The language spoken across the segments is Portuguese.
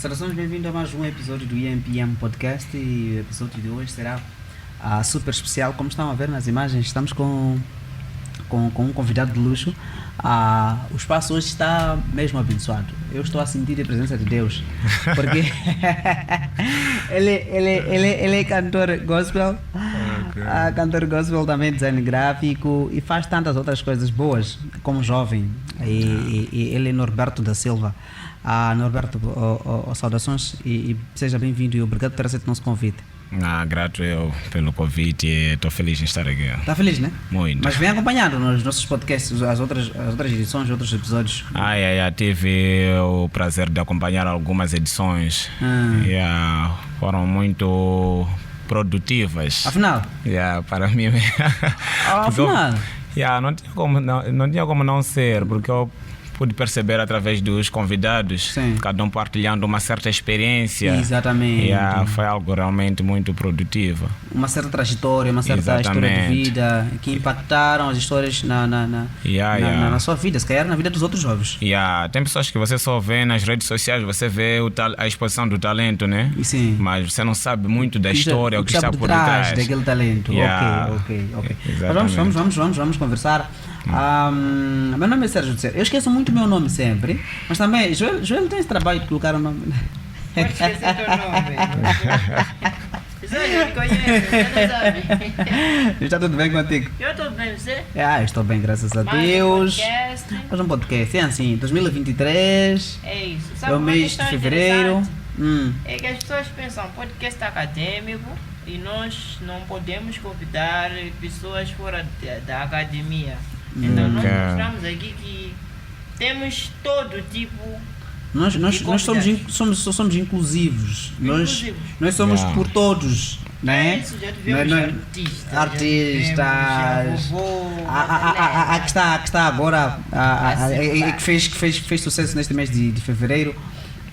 Saudações, bem-vindo a mais um episódio do IMPM Podcast e o episódio de hoje será super especial. Como estão a ver nas imagens, estamos com um convidado de luxo. O espaço hoje está mesmo abençoado. Eu estou a sentir a presença de Deus, porque ele é cantor gospel, cantor gospel, também design gráfico e faz tantas outras coisas boas como jovem. E ele é Norberto da Silva. Norberto, saudações e seja bem-vindo e obrigado por aceitar o nosso convite. Grato eu pelo convite e estou feliz em estar aqui. Está feliz, né? Muito. Mas vem acompanhado nos nossos podcasts, as outras edições, outros episódios. Tive o prazer de acompanhar algumas edições. Foram muito produtivas. Afinal? Para mim. Afinal? Não tinha como não ser, porque eu pude perceber através dos convidados, sim, cada um partilhando uma certa experiência. Exatamente. Foi algo realmente muito produtivo. Uma certa trajetória, uma certa história de vida que impactaram as histórias na sua vida, se calhar na vida dos outros jovens. Tem pessoas que você só vê nas redes sociais, você vê a exposição do talento, né? Sim. Mas você não sabe muito da história, o que está por detrás daquele talento. Ok. Mas vamos conversar. Meu nome é Sérgio de Ser. Eu esqueço muito o meu nome sempre, mas também Joel tem esse trabalho de colocar o nome. Pode esquecer teu nome. Eu me conheço, você não sabe. Está tudo bem contigo? Eu estou bem, você? Estou bem, graças a Deus. Mais um podcast, é assim, 2023. É isso. É o mês de fevereiro. É que as pessoas pensam, podcast acadêmico, e nós não podemos convidar pessoas fora da academia. Então nós mostramos aqui que temos todo tipo. Nós somos inclusivos. Nós somos por todos, né? Isso, já tivemos artistas. A que está agora, que fez sucesso neste mês de fevereiro,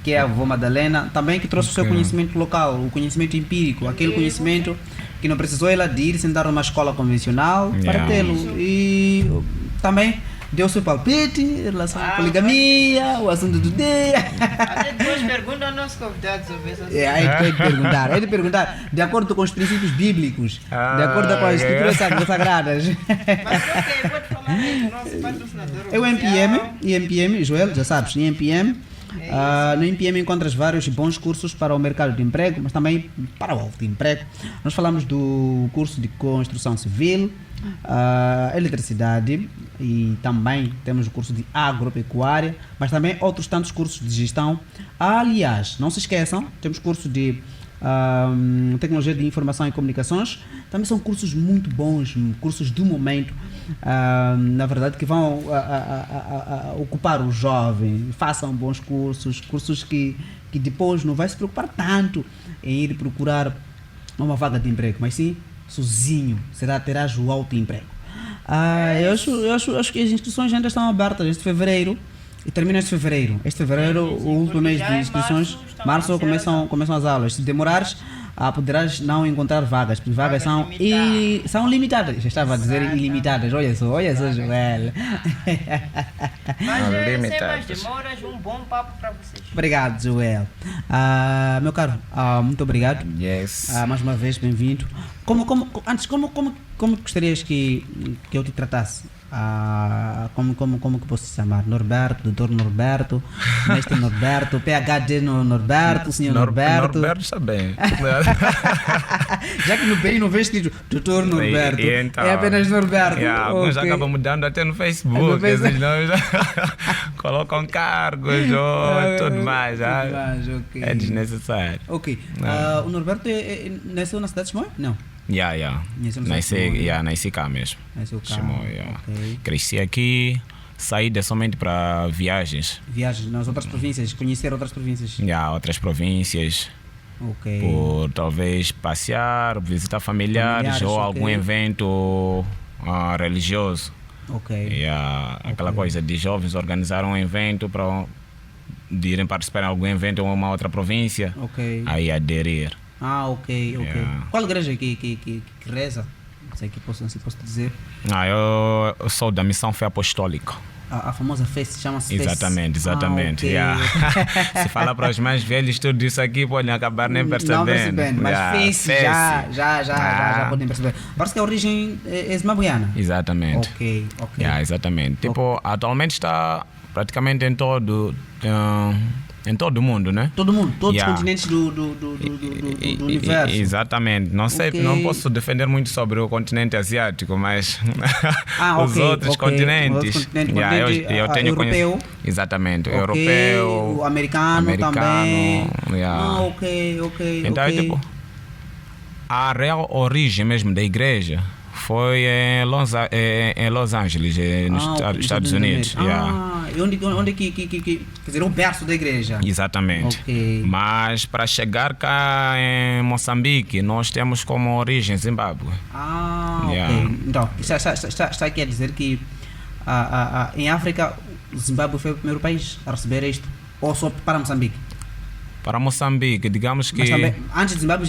que é a vovó Madalena, também que trouxe o seu conhecimento local, o conhecimento empírico, aquele conhecimento que não precisou ela de ir sentar numa escola convencional para tê-lo. E também deu o seu palpite em relação à poligamia, o assunto do dia. Até duas perguntas ao nosso convidado sobre isso. É de perguntar de acordo com os princípios bíblicos, de acordo com as escrituras sagradas. Mas pode falar do nosso patrocinador. É o IMPM, Joel, já sabes, IMPM. No IMPM encontras vários bons cursos para o mercado de emprego, mas também para o autoemprego. Nós falamos do curso de construção civil, eletricidade, e também temos o curso de agropecuária, mas também outros tantos cursos de gestão. Aliás, não se esqueçam, temos curso de tecnologia de informação e comunicações. Também são cursos muito bons, cursos do momento, na verdade, que vão ocupar o jovem. Façam bons cursos que depois não vai se preocupar tanto em ir procurar uma vaga de emprego, mas sim sozinho terás o autoemprego. Eu acho que as inscrições ainda estão abertas este fevereiro. E termina este fevereiro. O último mês de inscrições, março começam as aulas. Se demorares, poderás não encontrar vagas, porque vagas são limitadas. Já estava a dizer ilimitadas. Olha só, Joel. Mas sem mais demoras, um bom papo para vocês. Obrigado, Joel. Meu caro, muito obrigado. Yes. Mais uma vez, bem-vindo. Como gostarias que eu te tratasse? Como que posso te chamar? Norberto, doutor Norberto, mestre Norberto, PhD no Norberto, senhor Norberto. Norberto está bem. Já que no BI não vê escrito doutor Norberto, então, é apenas Norberto. Alguns acabam mudando até no Facebook. Esses nomes colocam cargos ou tudo mais. É desnecessário. Ok. O Norberto nasceu na cidade de Chimoio? Não. Nasci cá mesmo. Okay. Cresci aqui, saí somente para viagens. Viagens nas outras províncias, conhecer outras províncias. Outras províncias. Okay. Por talvez passear, visitar familiares ou algum evento religioso. Aquela coisa de jovens organizaram um evento de irem participar em algum evento em uma outra província. Aí aderir. Ok. Qual igreja que reza? Não sei se posso dizer. Eu sou da Missão Fé Apostólica. a famosa festa, chama-se Exatamente. Okay. Yeah. Se falar para os mais velhos tudo isso aqui, podem acabar nem percebendo. Não percebendo, mas festa já podem perceber. Parece que a origem é zimbabuiana. Exatamente. Ok. Yeah, exatamente. Tipo, atualmente está praticamente em todo o mundo, né? Todo mundo, todos os continentes do universo. Exatamente. Não sei, não posso defender muito sobre o continente asiático, mas os outros continentes. Eu tenho europeu. Exatamente. Europeu, o americano também. Yeah. Então, tipo, a real origem mesmo da igreja foi em Los Angeles, nos Estados Unidos. E onde que quer dizer, o berço da igreja? Exatamente. Mas para chegar cá em Moçambique, nós temos como origem Zimbábue. Então, está aqui a dizer que em África, Zimbábue foi o primeiro país a receber isto? Ou só para Moçambique? Para Moçambique, digamos que... Mas também, antes de Zimbábue,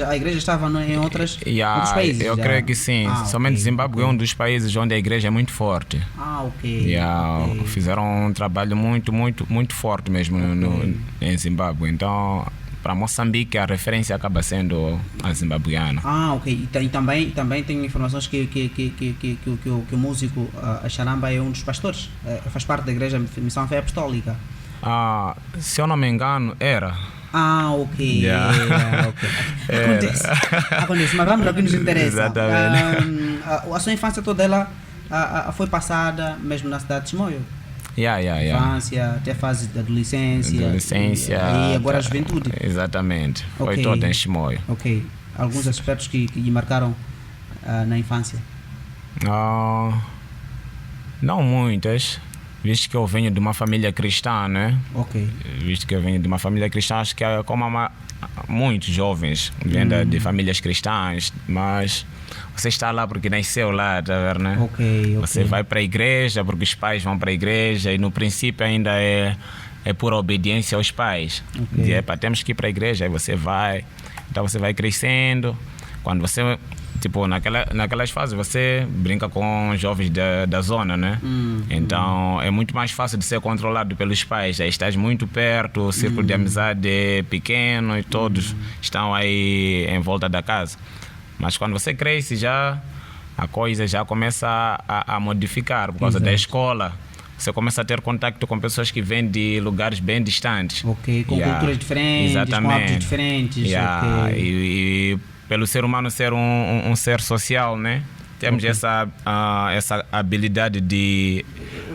a igreja estava em outros países? Eu creio que sim. Somente Zimbábue é um dos países onde a igreja é muito forte. Fizeram um trabalho muito, muito, muito forte mesmo em Zimbábue. Então, para Moçambique, a referência acaba sendo a zimbabuiana. E também tenho informações que o músico Xaramba é um dos pastores. Faz parte da igreja Missão Fé Apostólica. Se eu não me engano, era. Acontece, mas vamos ao que nos interessa. Exatamente. A sua infância toda ela foi passada mesmo na cidade de Chimoio? Infância, até a fase da adolescência. E agora a juventude. Exatamente. Foi toda em Chimoio. Alguns aspectos que lhe marcaram na infância? Não muitas. Visto que eu venho de uma família cristã, né? Visto que eu venho de uma família cristã, acho que é como muitos jovens vêm de famílias cristãs, mas você está lá porque nasceu lá, tá vendo, né? Você vai para a igreja porque os pais vão para a igreja e no princípio ainda é por obediência aos pais. Temos que ir para a igreja, aí você vai. Então você vai crescendo. Quando você... Tipo, naquelas fases você brinca com jovens da zona, né? Então é muito mais fácil de ser controlado pelos pais. Aí estás muito perto, o círculo de amizade é pequeno e todos estão aí em volta da casa. Mas quando você cresce a coisa já começa a modificar por causa da escola. Você começa a ter contato com pessoas que vêm de lugares bem distantes. Com culturas diferentes, com hábitos diferentes. E pelo ser humano ser um ser social, né? Temos essa habilidade de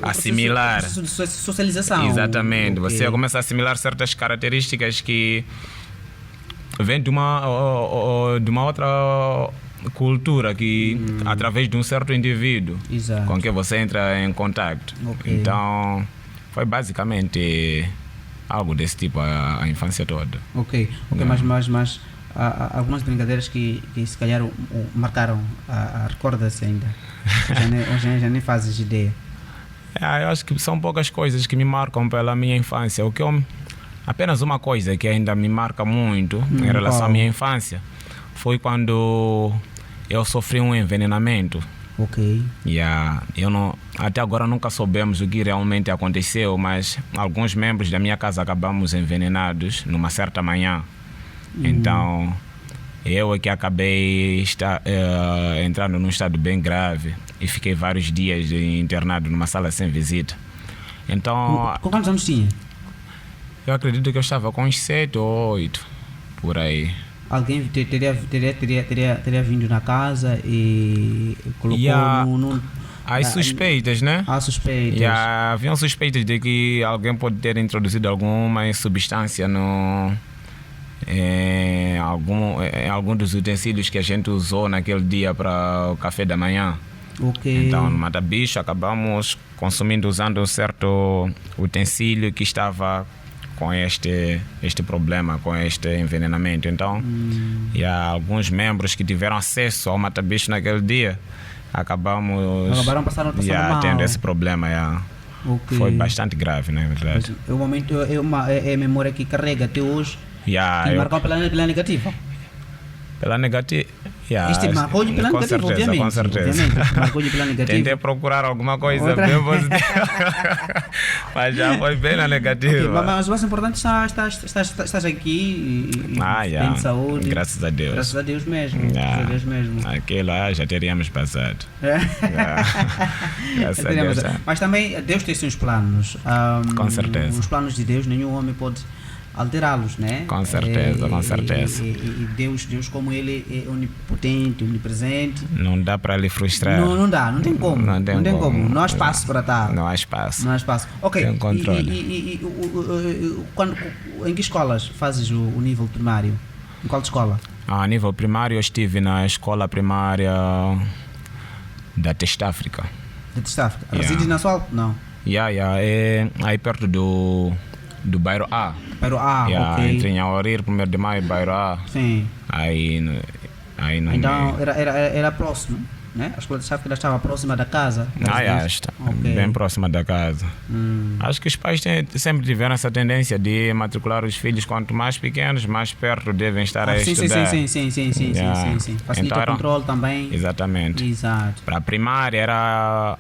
assimilar. Socialização. Exatamente. Você começa a assimilar certas características que vêm de uma outra cultura, que através de um certo indivíduo com quem você entra em contato. Então, foi basicamente algo desse tipo a infância toda. Mas algumas brincadeiras que se calhar marcaram, recorda-se ainda? Já nem fazes ideia. Eu acho que são poucas coisas que me marcam pela minha infância. Apenas uma coisa que ainda me marca muito em relação à minha infância foi quando eu sofri um envenenamento. Até agora nunca soubemos o que realmente aconteceu, mas alguns membros da minha casa acabamos envenenados numa certa manhã. Então, eu é que acabei entrando num estado bem grave e fiquei vários dias internado numa sala sem visita. Então, com quantos anos tinha? Eu acredito que eu estava com uns 7 ou 8, por aí. Alguém teria vindo na casa e colocou as suspeitas, né? As suspeitas. Haviam suspeitas de que alguém pode ter introduzido alguma substância em algum dos utensílios que a gente usou naquele dia para o café da manhã. Então, no mata-bicho, acabamos usando um certo utensílio que estava com este problema, com este envenenamento. Então, alguns membros que tiveram acesso ao mata-bicho naquele dia acabaram passando mal, tendo esse problema. Foi bastante grave, na verdade. O momento é a memória que carrega até hoje. Que marcou pela negativa? Pela negativa. Este marcou-lhe pela negativa, obviamente. Com certeza. Marcou-lhe pela negativa. Tentei procurar alguma coisa bem positiva, mas já foi bem na negativa. Okay, mas o mais importante estás aqui e tem saúde. Graças a Deus. Graças a Deus mesmo. Graças a Deus mesmo. Aquilo já teríamos passado. Graças a Deus. Mas também Deus tem seus planos. Com certeza. Os planos de Deus, nenhum homem pode alterá-los, né? Com certeza, com certeza. E Deus, como Ele é onipotente, onipresente. Não dá para lhe frustrar. Não dá, não tem como. Não tem como. Não há espaço para tal. Não há espaço. Não há espaço. Ok. Tem controle. Em que escolas fazes o nível primário? Em qual escola? A nível primário eu estive na escola primária da Teste África. Da Teste África? Resides na Sol? Não. É aí perto do bairro A. Bairro A, ok. Entre Inhaorir, 1º de Maio, bairro A. Sim. Aí não. Então era próximo, né? A escola de África estava próxima da casa. Está bem próxima da casa. Acho que os pais sempre tiveram essa tendência de matricular os filhos quanto mais pequenos, mais perto devem estar a estudar. Sim. Facilita o controle também. Exatamente. Exato. Para a primária era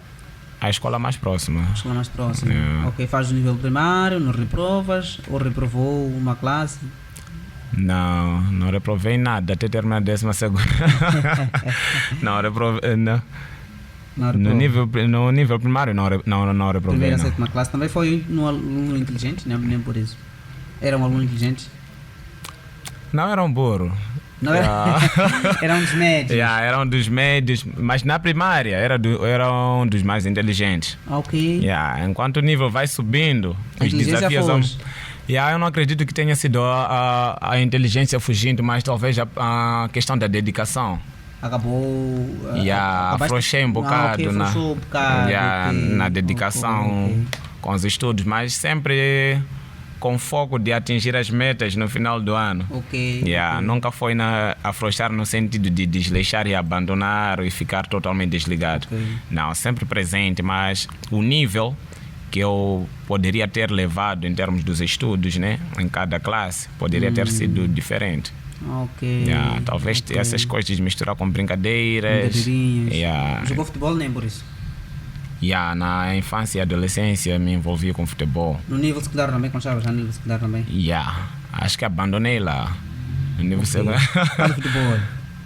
a escola mais próxima. A escola mais próxima. Ok, faz o nível primário, não reprovas ou reprovou uma classe? Não reprovei nada até terminar a 12ª. Não reprovei. Não. No nível primário não reprovei. Primeira, 7ª classe também foi um aluno inteligente, nem por isso. Era um aluno inteligente? Não, era um burro. Não era um dos médios. Era um dos médios, mas na primária era um dos mais inteligentes. Ok. Enquanto o nível vai subindo, os desafios eu não acredito que tenha sido a inteligência fugindo, mas talvez a questão da dedicação. Acabou. Afrouxei um bocado na dedicação okay. Com os estudos, mas sempre com foco de atingir as metas no final do ano. Nunca foi afrouxar no sentido de desleixar e abandonar e ficar totalmente desligado. Não, sempre presente, mas o nível que eu poderia ter levado em termos dos estudos, né, em cada classe, poderia ter sido diferente. Talvez essas coisas misturar com brincadeiras. Jogou futebol nem por isso? Na infância e adolescência me envolvi com futebol. No nível secundário também? Quando estavas no nível secundário também? Acho que abandonei lá. No nível secundário. Qual futebol?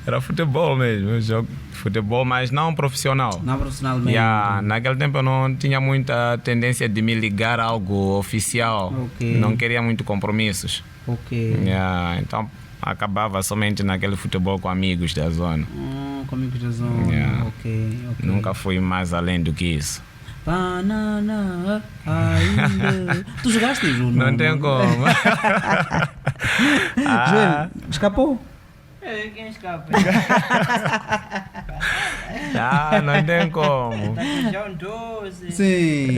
Era futebol mesmo, eu jogo futebol, mas não profissional. Não profissional mesmo. Naquele tempo eu não tinha muita tendência de me ligar a algo oficial. Não queria muito compromissos. Então acabava somente naquele futebol com amigos da zona. Com amigos da zona, Nunca fui mais além do que isso. Banana, ainda. Tu jogaste, Ju? Não tem como. Joel, escapou? Quem escapa? Não tem como. Já um 12. Sim.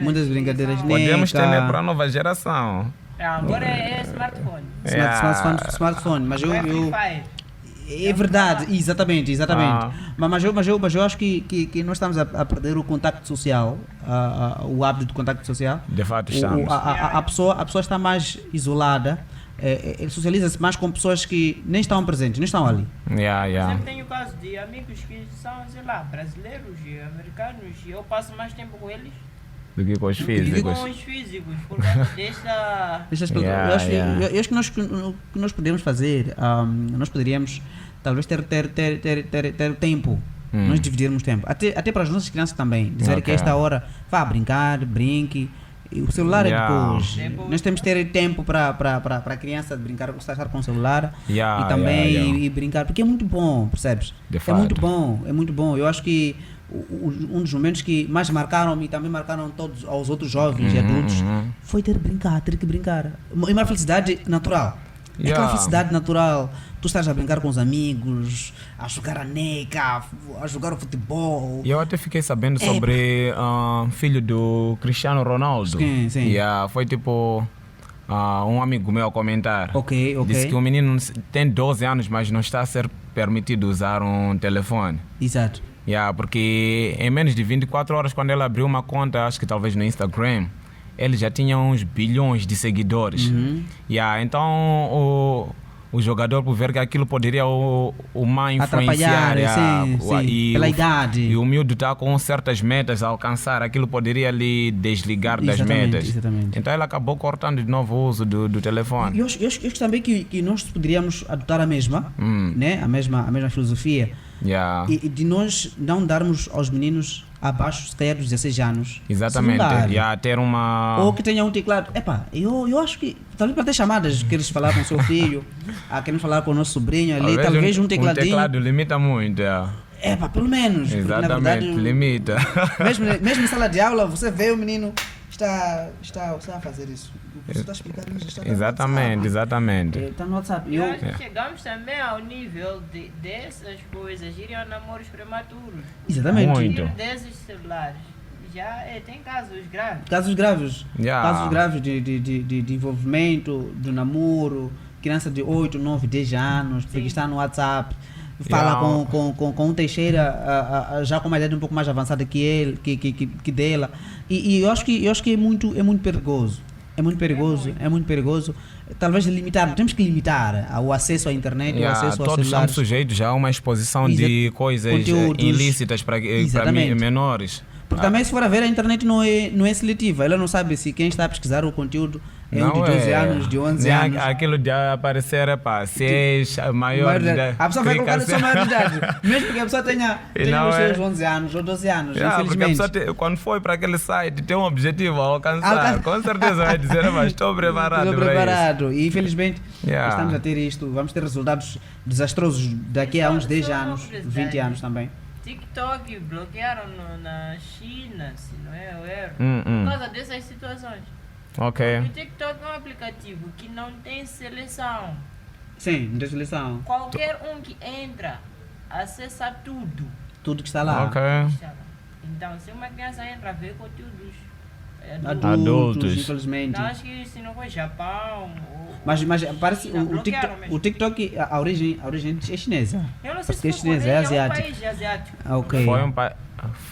Muitas brincadeiras. Podemos ter para a nova geração. Agora é smartphone. Smartphone, mas eu é verdade, exatamente. Mas eu acho que nós estamos a perder o contacto social, o hábito de contacto social. De fato estamos. A pessoa está mais isolada. Ele socializa-se mais com pessoas que nem estão presentes, nem estão ali. Sempre tenho caso de amigos que são, sei lá, brasileiros e americanos, e eu passo mais tempo com eles do que com os físicos. Por causa desta... Eu acho que nós podemos fazer, nós poderíamos talvez ter tempo, nós dividirmos tempo, até para as nossas crianças também, dizer que esta hora vá brincar, brinque. O celular é depois. Nós temos que ter tempo para a criança brincar, estar com o celular e também e brincar, porque é muito bom, percebes? É muito bom. Eu acho que um dos momentos que mais marcaram e também marcaram todos aos outros jovens e adultos foi ter que brincar. É uma felicidade natural. É aquela felicidade natural. Tu estás a brincar com os amigos, a jogar a neca, a jogar o futebol. Eu até fiquei sabendo sobre filho do Cristiano Ronaldo. Sim. Foi tipo um amigo meu a comentar. Disse que o menino tem 12 anos, mas não está a ser permitido usar um telefone. Exato. Porque em menos de 24 horas, quando ele abriu uma conta, acho que talvez no Instagram, ele já tinha uns bilhões de seguidores. Então o jogador por ver que aquilo poderia o má influenciar pela idade. E o miúdo está com certas metas a alcançar, aquilo poderia lhe desligar das metas. Exatamente. Então ele acabou cortando de novo o uso do telefone. Eu acho também que nós poderíamos adotar a mesma, né? a mesma filosofia. E de nós não darmos aos meninos abaixo se calhar dos 16 anos. Exatamente. Ter uma... Ou que tenha um teclado. Eu acho que talvez para ter chamadas, queres falar com o seu filho, queremos falar com o nosso sobrinho ali, talvez um tecladinho. Um teclado limita muito. Pelo menos. Exatamente, porque, na verdade, limita. Mesmo em sala de aula, você vê o menino está a fazer isso. Você está explicando isso. Exatamente. Está no WhatsApp. Chegamos também ao nível dessas coisas irem a namoros prematuros. Exatamente. Muito. Desses celulares. Já tem casos graves. Casos graves de envolvimento, do namoro, criança de 8, 9, 10 anos, porque está no WhatsApp. Fala com um Teixeira já com uma idade um pouco mais avançada que ele, que dela. E eu acho que é muito perigoso. É muito perigoso. Talvez temos que limitar o acesso à internet, o acesso aos todos celulares. estamos sujeitos a uma exposição de coisas ilícitas para menores. Porque também, se for a ver, a internet não é seletiva. Ela não sabe se quem está a pesquisar o conteúdo é um de 12 anos, de 11 anos. Aquilo de aparecer, se é maior de idade. A pessoa vai colocar só maior de idade. Mesmo que a pessoa tenha os seus 11 anos ou 12 anos, infelizmente. Porque a pessoa quando foi para aquele site tem um objetivo a alcançar. Com certeza vai dizer, mas estou preparado para isso. E infelizmente estamos a ter isto. Vamos ter resultados desastrosos daqui a uns 10 anos, 20 anos também. TikTok bloquearam na China, se não é o erro, por causa dessas situações. Ok. O TikTok é um aplicativo que não tem seleção. Sim, não tem seleção. Qualquer um que entra, acessa tudo. Tudo que está lá. Ok. Então, se uma criança entra, vê conteúdos adultos, infelizmente. Então, acho que se não foi Japão... Mas parece o TikTok, a origem é chinesa. Eu não sei se foi Coreia, é asiático. Um país asiático. Okay.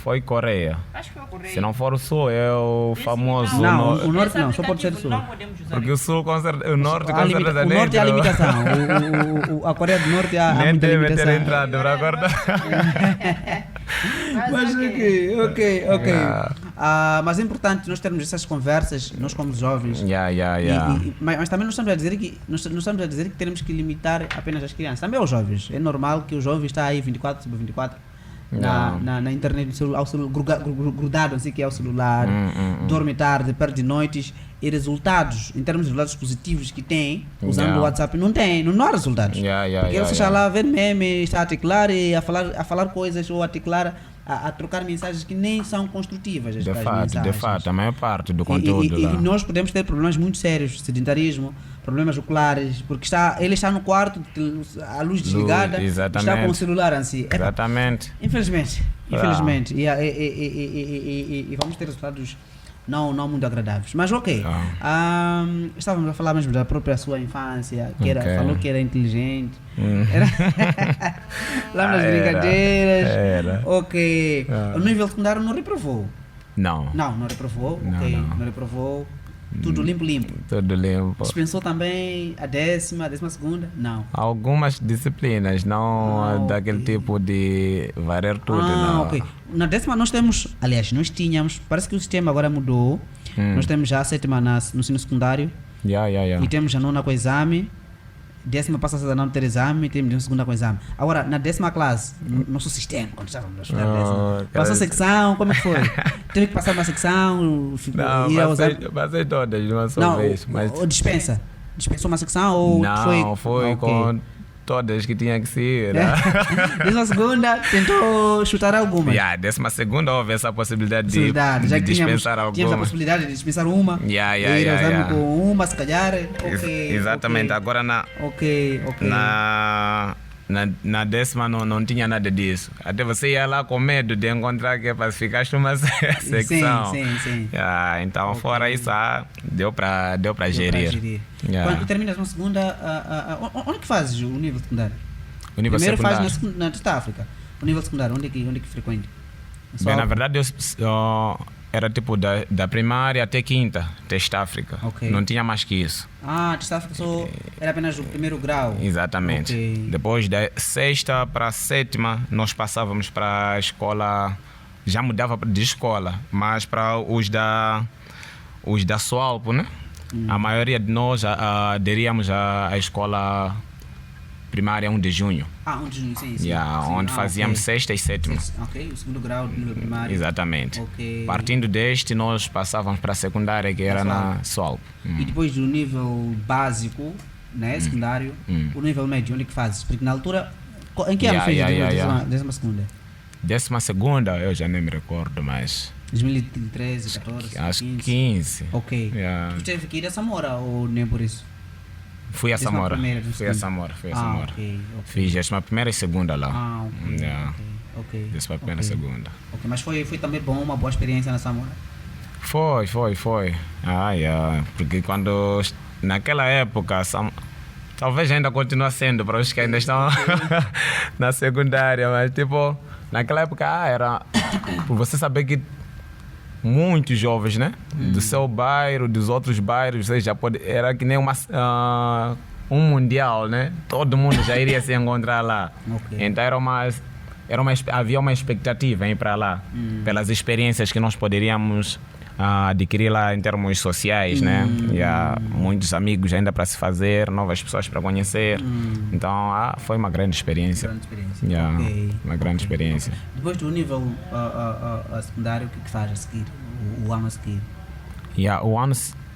Foi Coreia. Acho que foi Coreia. Se não for o Sul, é o famoso... Não, o Norte não, só pode ser o Sul. Porque o Sul, o Norte, com certeza, o Norte é a limitação. A Coreia do Norte há muita limitação. Nem deve ter entrado para acordar. Mas ok. Mas é importante nós termos essas conversas, nós como jovens. Mas também não estamos a dizer que temos que limitar apenas as crianças, também aos jovens. É normal que o jovem está aí 24/24 na internet, grudado assim que é o celular, dorme tarde, perde noites, e resultados, em termos de resultados positivos que tem, usando o WhatsApp, não há resultados. Porque você está lá a ver meme, está a teclar e a falar coisas, ou a teclar, a trocar mensagens que nem são construtivas. De fato, a maior parte do conteúdo. E nós podemos ter problemas muito sérios, sedentarismo, problemas oculares, porque ele está no quarto, a luz desligada, está com o celular assim. Exatamente. Infelizmente. E vamos ter resultados não muito agradáveis. Mas ok. Estávamos a falar mesmo da própria sua infância, falou que era inteligente. Lá nas brincadeiras. Era. Ok. O nível secundário não reprovou? Não. Não reprovou? Não reprovou. Tudo limpo? Tudo limpo. Dispensou também a 12ª? Não. Algumas disciplinas, não daquele tipo de valer tudo, não. Ok. Na 10ª nós temos, aliás, nós tínhamos, parece que o sistema agora mudou. Nós temos já a 7ª no ensino secundário. E temos a 9ª com exame. 10ª passa a não ter exame, temos a 2ª com exame. Agora, na 10ª classe, nosso sistema, quando estávamos a estudar 10ª, passou a secção, como é que foi? Teve que passar uma secção? Passei todas de uma só vez. Mas... Dispensou uma secção ou foi com todas que tinha que ser. 12ª tentou chutar algumas. 12ª houve essa possibilidade de dispensar algumas. Tínhamos a possibilidade de dispensar uma. Ir ao exame com uma, se calhar. Exatamente. Agora na 10ª não tinha nada disso. Até você ia lá com medo de encontrar que pacificaste uma secção. Sim. Então, fora isso, deu para gerir. Quando terminas na 2ª, onde que fazes o nível secundário? Primeiro fazes na África. O nível secundário, onde é que frequenta? Bem, na verdade, era tipo da primária até quinta, Teste África. Okay. Não tinha mais que isso. Teste África só era apenas o primeiro grau? Exatamente. Okay. Depois da sexta para a sétima, nós passávamos para a escola, já mudava de escola, mas para os da Soalpo, né? A maioria de nós aderíamos à escola primária 1 de junho. 1 de junho, sim. Sim. Onde fazíamos sexta e sétima. Ok, o segundo grau do nível primário. Exatamente. Okay. Partindo deste, nós passávamos para a secundária, que era na Soalpo. E depois do nível básico, né, secundário, o nível médio, onde que fazes? Porque na altura, em que ano fez a 12ª? 12ª, eu já nem me recordo mais. 2013, 14, acho 15. Ok. Tu teve que ir a Samora ou nem por isso? Fui a Samora. Fui a Samora. Okay. Fiz a 11ª e 2ª lá. Ok. 11ª e 2ª. Ok, mas foi também bom, uma boa experiência na Samora? Foi. Porque quando, naquela época, talvez ainda continue sendo para os que ainda estão na secundária, mas tipo, naquela época era por você saber que muitos jovens, né? Do seu bairro, dos outros bairros, você já pode, era que nem um mundial, né? Todo mundo já iria se encontrar lá. Okay. Então havia uma expectativa em ir para lá, pelas experiências que nós poderíamos adquirir lá em termos sociais, né? E há muitos amigos ainda para se fazer, novas pessoas para conhecer. Então foi uma grande experiência. Uma grande experiência. Depois do nível secundário, o que faz a seguir? O ano a seguir?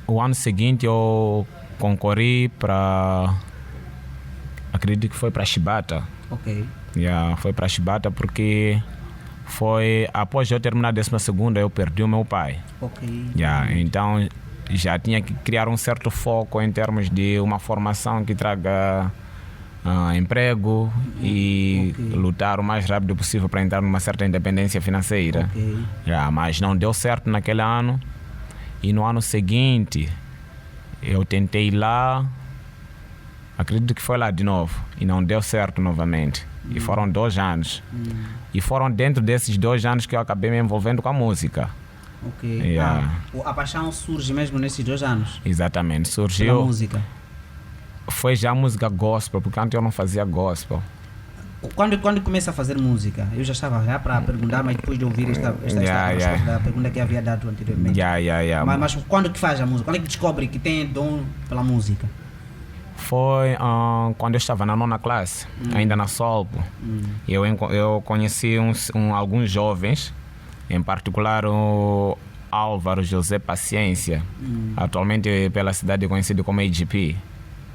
O ano seguinte eu concorri para, acredito que foi para Chibata. Ok. Foi para Chibata porque foi após eu terminar a 12ª, eu perdi o meu pai. Ok. Então já tinha que criar um certo foco em termos de uma formação que traga emprego e lutar o mais rápido possível para entrar numa certa independência financeira. Mas não deu certo naquele ano, e no ano seguinte eu tentei lá, acredito que foi lá de novo, e não deu certo novamente. E foram 2 anos. E foram dentro desses 2 anos que eu acabei me envolvendo com a música. Ok. A paixão surge mesmo nesses 2 anos? Exatamente, surgiu. Pela música? Foi já música gospel, porque antes eu não fazia gospel. Quando começa a fazer música, eu já estava para perguntar, mas depois de ouvir esta resposta da pergunta que havia dado anteriormente. Mas quando que faz a música? Quando é que descobre que tem dom pela música? Foi quando eu estava na 9ª classe, ainda na Soalpo. Eu conheci alguns jovens, em particular o Álvaro José Paciência, atualmente pela cidade conhecido como AGP.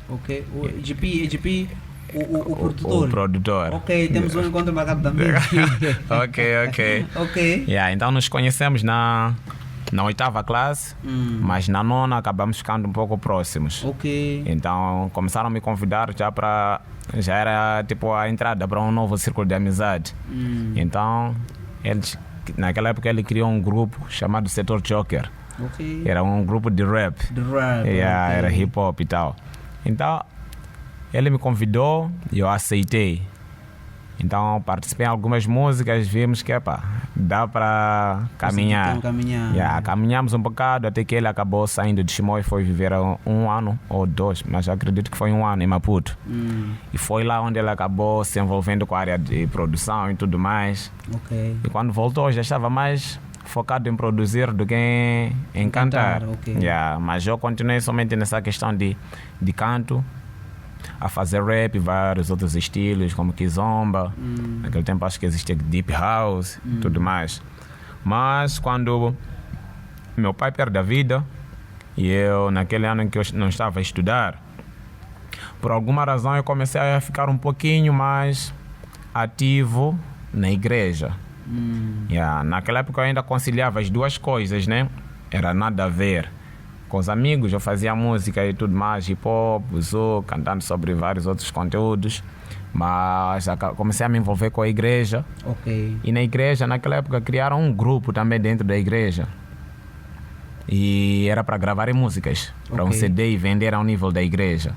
Ok, o AGP, o produtor. O produtor. Ok, temos um encontro marcado também. Ok. Então nos conhecemos na 8ª classe, mas na 9ª acabamos ficando um pouco próximos. Ok. Então começaram a me convidar já era tipo a entrada para um novo círculo de amizade. Então naquela época ele criou um grupo chamado Setor Joker. Okay. Era um grupo de rap. Era hip hop e tal. Então ele me convidou e eu aceitei. Então participei em algumas músicas, vimos que dá para caminhar. Caminhamos um bocado até que ele acabou saindo de Chimoio e foi viver 1 ano ou 2, mas acredito que foi 1 ano em Maputo. E foi lá onde ele acabou se envolvendo com a área de produção e tudo mais. Okay. E quando voltou já estava mais focado em produzir do que em cantar. Mas eu continuei somente nessa questão de canto, a fazer rap e vários outros estilos, como Kizomba. Naquele tempo acho que existia Deep House e tudo mais. Mas quando meu pai perde a vida, e eu, naquele ano em que eu não estava a estudar, por alguma razão eu comecei a ficar um pouquinho mais ativo na igreja. Naquela época eu ainda conciliava as duas coisas, né? Era nada a ver. Com os amigos eu fazia música e tudo mais, hip hop, zouk, cantando sobre vários outros conteúdos, mas comecei a me envolver com a igreja. E na igreja, naquela época, criaram um grupo também dentro da igreja, e era para gravar músicas, para um CD e vender ao nível da igreja.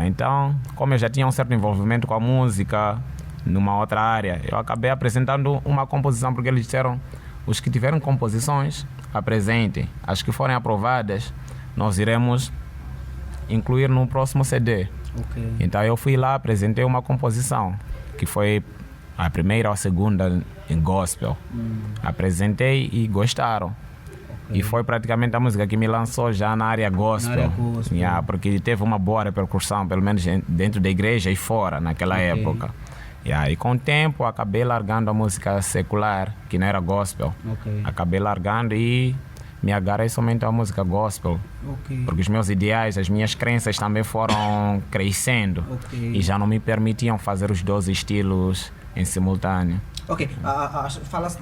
Então, como eu já tinha um certo envolvimento com a música numa outra área, eu acabei apresentando uma composição, porque eles disseram: os que tiveram composições apresentem. As que forem aprovadas, nós iremos incluir no próximo CD. Okay. Então eu fui lá, apresentei uma composição, que foi a primeira ou a segunda em gospel. Apresentei e gostaram. Okay. E foi praticamente a música que me lançou já na área gospel. Porque teve uma boa repercussão, pelo menos dentro da igreja e fora, naquela época. E com o tempo acabei largando a música secular, que não era gospel. Acabei largando e me agarrei somente à música gospel. Porque os meus ideais, as minhas crenças também foram crescendo. E já não me permitiam fazer os 2 estilos em simultâneo. Fala-se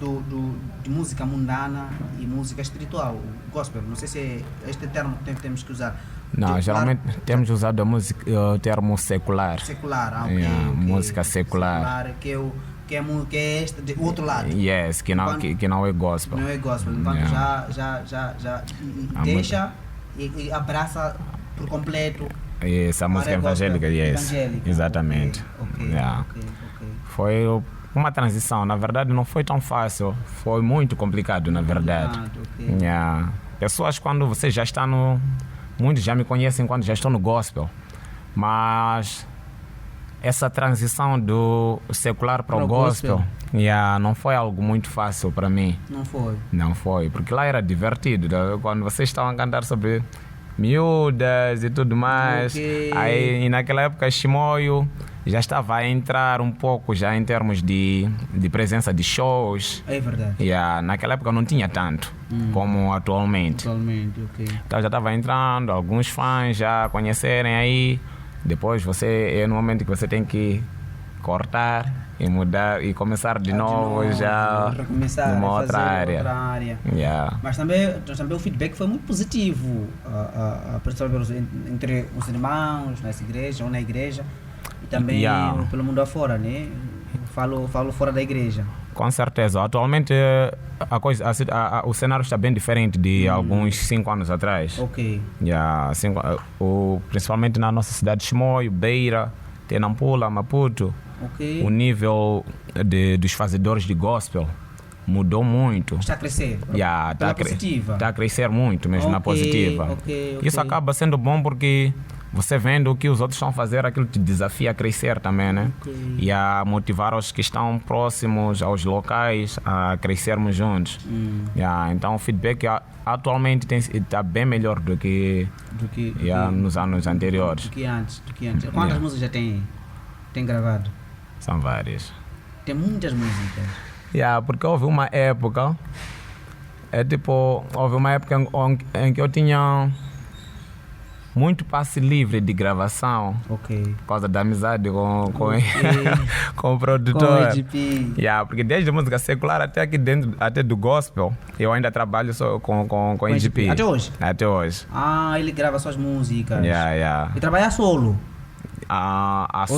de música mundana e música espiritual, gospel. Não sei se este termo temos que usar. Não, geralmente temos usado o termo secular. Secular, música secular. Que é este de outro lado. Yes, que não é gospel. Não é gospel. Enquanto já deixa e abraça por completo. Essa música evangélica, exatamente. Foi uma transição, na verdade não foi tão fácil, foi muito complicado, na verdade. Pessoas, quando você já está muitos já me conhecem quando já estou no gospel, mas essa transição do secular para o gospel não foi algo muito fácil para mim. Não foi, porque lá era divertido, quando vocês estavam a cantar sobre miúdas e tudo mais. Aí naquela época Chimoio já estava a entrar um pouco já em termos de presença de shows. É verdade. Naquela época não tinha tanto como atualmente. Então já estava entrando, alguns fãs já conhecerem aí. Depois é no momento que você tem que cortar e mudar e começar de novo já numa outra área. Mas também o feedback foi muito positivo, entre os irmãos, nessa igreja ou na igreja, e também pelo mundo afora, né? Falo fora da igreja. Com certeza. Atualmente o cenário está bem diferente de alguns 5 anos atrás. Principalmente na nossa cidade de Chimoio, Beira, Nampula, Maputo. O nível dos fazedores de gospel mudou muito. Está a crescer? Está a crescer muito mesmo na positiva. Isso acaba sendo bom porque você vendo o que os outros estão a fazer, aquilo te desafia a crescer também, né? E a motivar os que estão próximos aos locais a crescermos juntos. Então o feedback atualmente está bem melhor do que nos anos anteriores. Do que antes. Quantas músicas já tem gravado? São várias. Tem muitas músicas. Porque houve uma época, em que eu tinha muito passe livre de gravação, por causa da amizade com o produtor. Porque desde a música secular até aqui dentro, até do gospel, eu ainda trabalho só com o EGP. Até hoje? Até hoje. Ele grava suas músicas. E trabalha solo?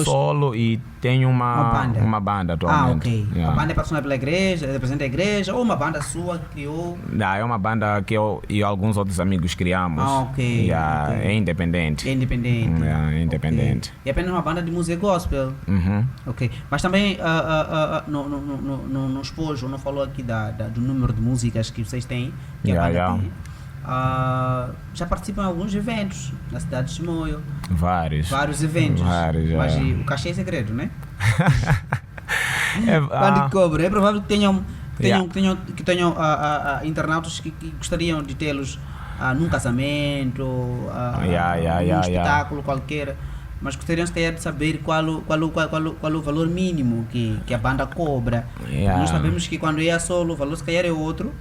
Solo e tem uma banda atualmente. A banda é patrocinada pela igreja, representa a igreja, ou uma banda sua que criou? É uma banda que eu e alguns outros amigos criamos. É independente. É independente. E é apenas uma banda de música gospel. Mas também no esposo, não falou aqui do número de músicas que vocês têm, que a banda tem. Já participam em alguns eventos na cidade de Chimoio. Vários eventos. Mas o cachê é segredo, né? Quando cobra, é provável que tenham internautas que gostariam de tê-los num casamento, num espetáculo qualquer, mas gostariam se calhar de saber qual o valor mínimo que a banda cobra. Nós sabemos que quando é a solo o valor se calhar é outro.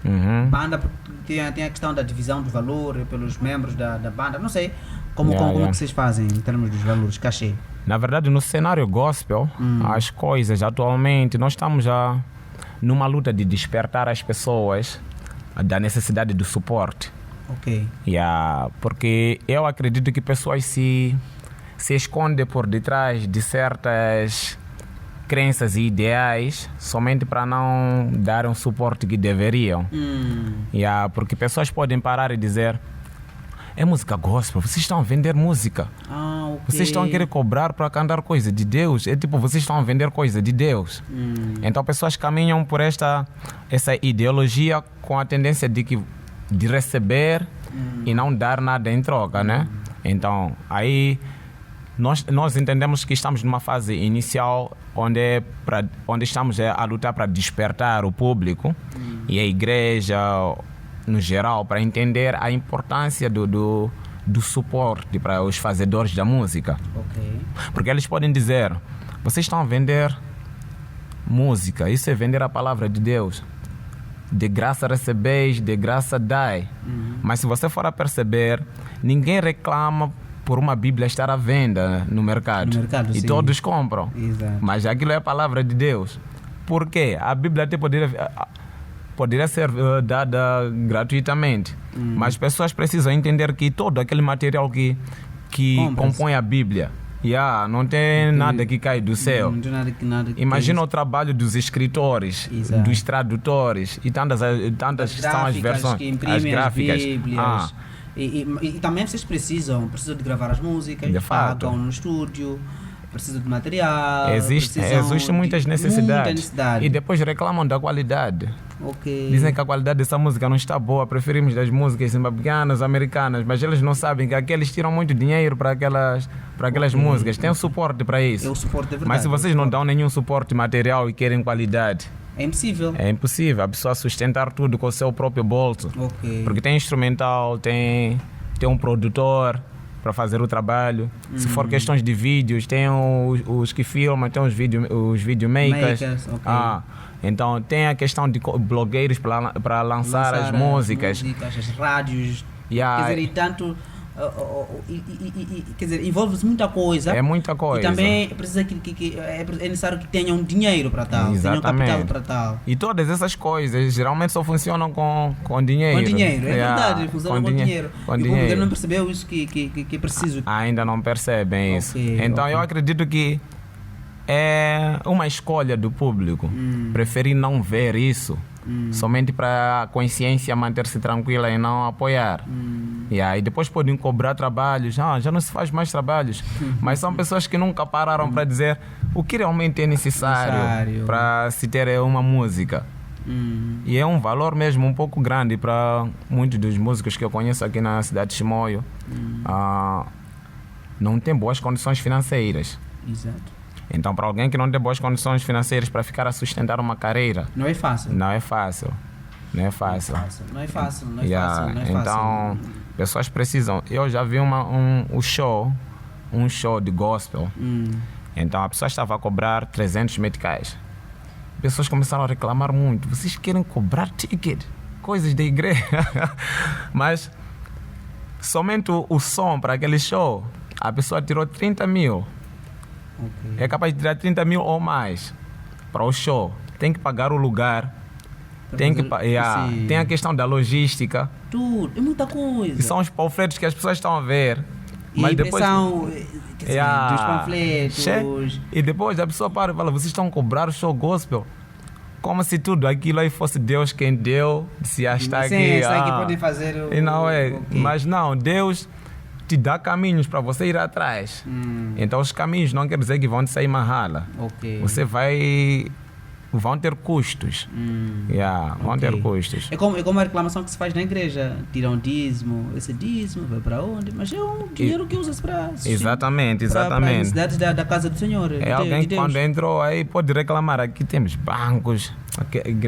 Banda tem a questão da divisão do valor pelos membros da banda. Não sei como que vocês fazem em termos dos valores, cachê. Na verdade, no cenário gospel, as coisas atualmente, nós estamos já numa luta de despertar as pessoas da necessidade do suporte. Porque eu acredito que pessoas se escondem por detrás de certas crenças e ideais somente para não dar um suporte que deveriam. Porque pessoas podem parar e dizer: é música gospel, vocês estão a vender música. Okay. Vocês estão a querer cobrar para cantar coisa de Deus. É tipo, vocês estão a vender coisa de Deus. Então pessoas caminham por essa ideologia com a tendência de receber e não dar nada em troca, né? Então, aí nós entendemos que estamos numa fase inicial onde estamos a lutar para despertar o público e a igreja no geral para entender a importância do suporte para os fazedores da música. Okay. Porque eles podem dizer, vocês estão a vender música, isso é vender a palavra de Deus. De graça recebeis, de graça dai. Mas se você for a perceber, ninguém reclama por uma Bíblia estar à venda no mercado. E sim. Todos compram. Exato. Mas aquilo é a palavra de Deus. Por quê? A Bíblia até poderia ser dada gratuitamente. Mas as pessoas precisam entender que todo aquele material que compõe a Bíblia, não tem nada que cai do céu. Não tem nada que Imagina o trabalho dos escritores, Exato. dos tradutores e tantas são as versões, que imprimem as gráficas. As Bíblias. E também vocês precisam de gravar as músicas, De fato. pagam no estúdio, precisam de material. Existem muitas necessidades. Muita necessidade. E depois reclamam da qualidade. Okay. Dizem que a qualidade dessa música não está boa, preferimos das músicas zimbabuianas, americanas, mas eles não sabem que aqueles tiram muito dinheiro para aquelas músicas. Tem um suporte para isso. É o suporte, é verdade. Mas se vocês não dão nenhum suporte material e querem qualidade, é impossível. é impossível a pessoa sustentar tudo com o seu próprio bolso. Okay. Porque tem instrumental, tem um produtor para fazer o trabalho. Se for questões de vídeos, tem os que filmam, tem os videomakers. Okay. Então tem a questão de blogueiros para lançar as músicas. As rádios. Yeah. Quer dizer, e tanto... quer dizer, envolve-se muita coisa. É muita coisa. E também precisa é necessário que tenham dinheiro para tal. Exatamente. Tenham capital para tal. E todas essas coisas geralmente só funcionam com dinheiro. Com dinheiro, é verdade. Funcionam com dinheiro. Com e dinheiro. o governo não percebeu isso que é preciso. Ainda não percebem isso. Então eu acredito que é uma escolha do público. Preferir não ver isso. Somente para a consciência manter-se tranquila e não apoiar. E depois podem cobrar trabalhos. Já não se faz mais trabalhos. Mas são pessoas que nunca pararam para dizer o que realmente é necessário para se ter uma música. E é um valor mesmo um pouco grande para muitos dos músicos que eu conheço aqui na cidade de Chimoio. Não tem boas condições financeiras. Exato. Então, para alguém que não tem boas condições financeiras para ficar a sustentar uma carreira, não é fácil. Não é fácil. Então, pessoas precisam. Eu já vi um show de gospel. Então, a pessoa estava a cobrar 300 meticais. Pessoas começaram a reclamar muito. Vocês querem cobrar ticket? Coisas da igreja. Mas, somente o som para aquele show, a pessoa tirou 30 mil. É capaz de tirar 30 mil ou mais para o show. Tem que pagar o lugar. Tem a questão da logística. Tudo, é muita coisa. E são os panfletos que as pessoas estão a ver. E mas depois dos panfletos. E depois a pessoa para e fala, vocês estão a cobrar o show gospel? Como se tudo aquilo aí fosse Deus quem deu. Se está aqui. Que podem fazer e não é. Mas não, Deus te dá caminhos para você ir atrás. Então os caminhos não quer dizer que vão te sair marrala. Você vão ter custos. Vão ter custos. É como a reclamação que se faz na igreja. Tiram dízimo, esse dízimo vai para onde? Mas é um dinheiro que usa-se para... Exatamente. Para as necessidades da casa do Senhor. É alguém que quando entrou aí pode reclamar. Aqui temos bancos,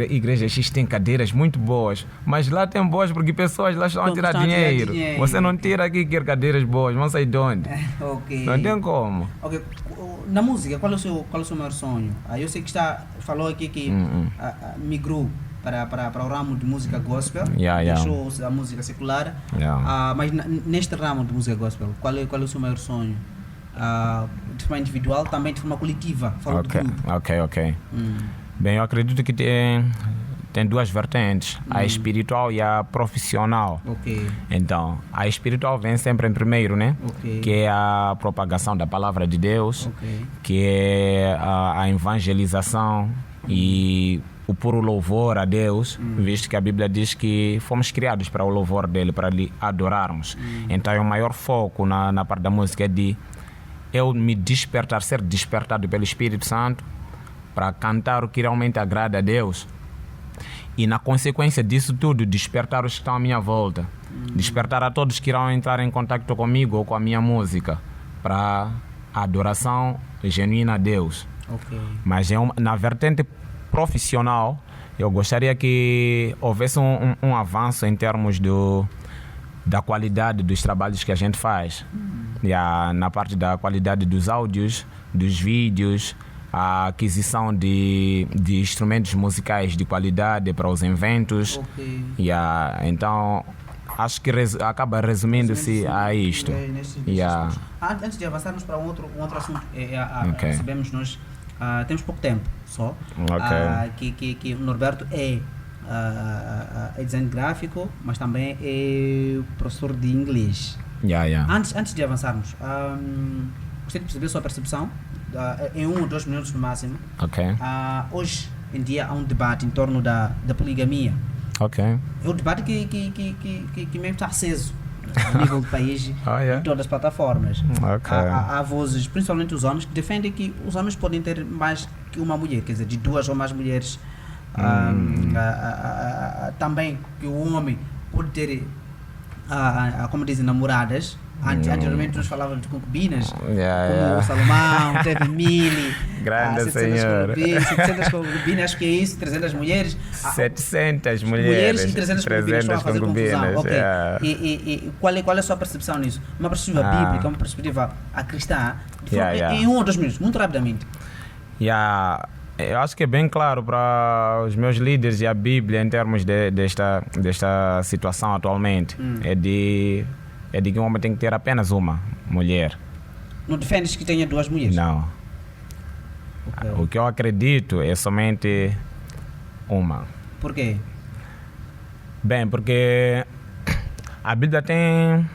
igreja X tem cadeiras muito boas, mas lá tem boas porque pessoas lá estão a tirar dinheiro. Você não tira aqui quer cadeiras boas, vão sair de onde? Não tem como. Na música, qual é o seu maior sonho? Eu sei que falou aqui que migrou para o ramo de música gospel, deixou a música secular, mas neste ramo de música gospel, qual é o seu maior sonho? De forma individual, também de forma coletiva? Ok. Bem, eu acredito que tem duas vertentes, a espiritual e a profissional. Então, a espiritual vem sempre em primeiro, né? Que é a propagação da palavra de Deus, que é a evangelização e o puro louvor a Deus, visto que a Bíblia diz que fomos criados para o louvor dele, para lhe adorarmos. Então, o maior foco na parte da música é de eu me despertar, ser despertado pelo Espírito Santo para cantar o que realmente agrada a Deus. E na consequência disso tudo, despertar os que estão à minha volta. Despertar a todos que irão entrar em contato comigo ou com a minha música para a adoração genuína a Deus. Okay. Mas na vertente profissional, eu gostaria que houvesse um avanço em termos da qualidade dos trabalhos que a gente faz. Na parte da qualidade dos áudios, dos vídeos, a aquisição de instrumentos musicais de qualidade para os eventos. Okay. Então, acho que acaba resumindo-se a isto. Antes de avançarmos para um outro assunto, recebemos nós, temos pouco tempo só, que o Norberto é design gráfico, mas também é professor de inglês. Antes de avançarmos, gostaria de perceber a sua percepção, em 1 ou 2 minutos no máximo. Hoje em dia há um debate em torno da poligamia. É um debate que mesmo está aceso a nível do país, em todas as plataformas. Há vozes, principalmente os homens, que defendem que os homens podem ter mais que uma mulher, quer dizer, de 2 ou mais mulheres. Também que o homem pode ter, como dizem, namoradas. Anteriormente nós falávamos de concubinas, como o Salomão, teve 1000, grande 700 concubinas, acho que é isso, 300 mulheres. 700 mulheres e 300 concubinas, estão a fazer confusão. Okay. E qual é a sua percepção nisso? Uma perspectiva bíblica, uma perspectiva cristã, em 1 ou 2 minutos, muito rapidamente. Eu acho que é bem claro para os meus líderes e a Bíblia em termos desta situação atualmente. É de que um homem tem que ter apenas uma mulher. Não defendes que tenha 2 mulheres? Não. O que eu acredito é somente uma. Por quê? Bem, porque a Bíblia tem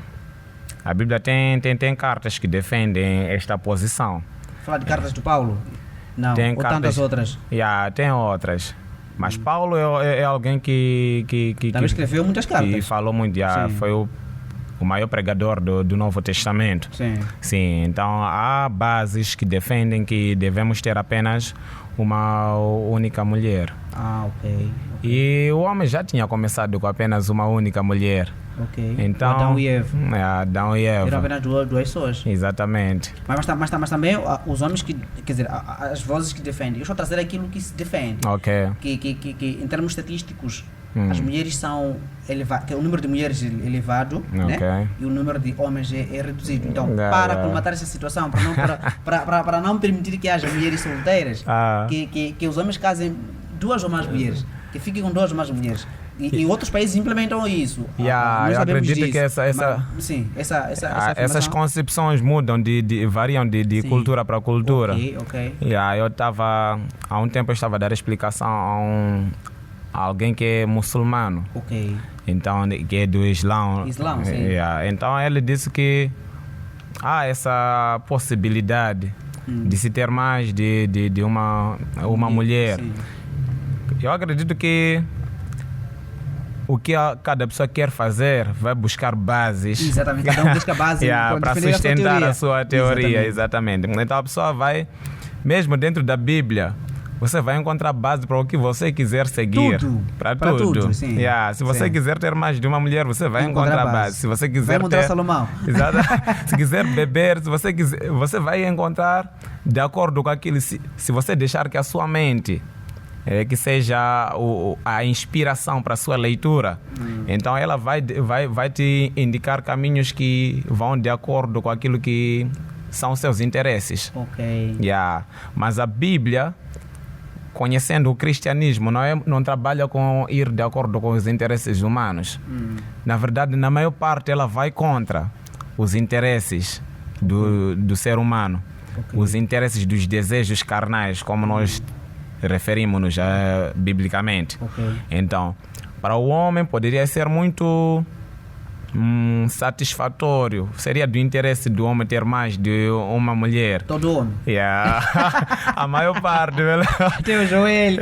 cartas que defendem esta posição. Fala de cartas do Paulo? Não, tem ou tantas outras? Tem outras. Mas Paulo é alguém que também escreveu muitas cartas. E falou muito. Foi o maior pregador do Novo Testamento. Sim, então há bases que defendem que devemos ter apenas uma única mulher. Ok. E o homem já tinha começado com apenas uma única mulher. Então, Adão e Eva. Adão e Eva. Eram apenas 2 pessoas. Exatamente. Mas também os homens que, quer dizer, as vozes que defendem. Eu estou a trazer aquilo que se defende. Que em termos estatísticos, as mulheres são elevadas, o número de mulheres é elevado, né? E o número de homens é reduzido. Então, para colmatar essa situação, para não permitir que haja mulheres solteiras, que os homens casem 2 ou mais mulheres, que fiquem com 2 ou mais mulheres. E outros países implementam isso. Eu acredito disso, que essas concepções mudam, variam de cultura para cultura. Há um tempo eu estava a dar explicação a alguém que é muçulmano. Então, que é do Islã. Sim. Então ele disse que há essa possibilidade de se ter mais de uma mulher. Sim. Eu acredito que o que cada pessoa quer fazer vai buscar bases. Exatamente, cada um busca base para sustentar a sua teoria. Exatamente. Então a pessoa vai, mesmo dentro da Bíblia, você vai encontrar base para o que você quiser seguir. Para tudo. Sim. Se você quiser ter mais de uma mulher, você vai encontrar base. Se você quiser vai ter Salomão. Se quiser beber, você vai encontrar de acordo com aquilo. Se você deixar que a sua mente que seja a inspiração para a sua leitura, então ela vai te indicar caminhos que vão de acordo com aquilo que são seus interesses. Mas a Bíblia, conhecendo o cristianismo, não trabalha com ir de acordo com os interesses humanos. Na verdade, na maior parte, ela vai contra os interesses do ser humano, os interesses dos desejos carnais, como nós referimos-nos biblicamente. Então, para o homem poderia ser muito satisfatório, seria do interesse do homem ter mais de uma mulher. Todo homem. A maior parte. Teu joelho.